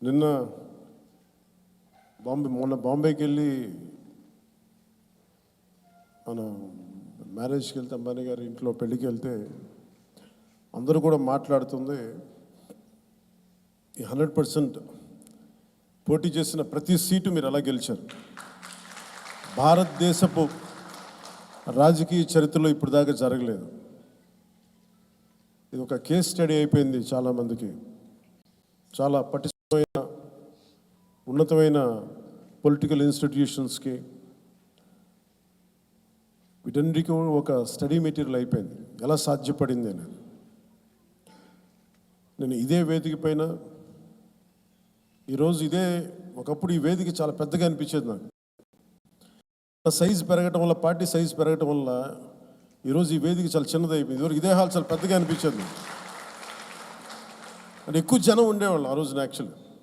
నిన్న మొన్న బాంబేకి వెళ్ళి మన మ్యారేజ్కి వెళ్తే అంబానీ గారి ఇంట్లో పెళ్ళికి వెళ్తే అందరూ కూడా మాట్లాడుతుంది 100% పోటీ చేసిన ప్రతి సీటు మీరు ఎలా గెలిచారు. భారతదేశపు రాజకీయ చరిత్రలో ఇప్పుడు దాకా జరగలేదు. ఇది ఒక కేస్ స్టడీ అయిపోయింది చాలామందికి. చాలా పటిష్టమైన ఉన్నతమైన పొలిటికల్ ఇన్స్టిట్యూషన్స్కి వీటన్నిటికీ ఒక స్టడీ మెటీరియల్ అయిపోయింది. ఎలా సాధ్యపడింది అని నేను ఇదే వేదిక పైన ఈరోజు ఒకప్పుడు ఈ వేదిక చాలా పెద్దగా అనిపించేది నాకు. సైజు పెరగటం వల్ల, పార్టీ సైజు పెరగటం వల్ల ఈరోజు ఈ వేదిక చాలా చిన్నది అయిపోయింది. ఇదివరకు ఇదే హాల్ చాలా పెద్దగా అనిపించేది. అంటే ఎక్కువ జనం ఉండేవాళ్ళు ఆ రోజున యాక్చువల్లీ.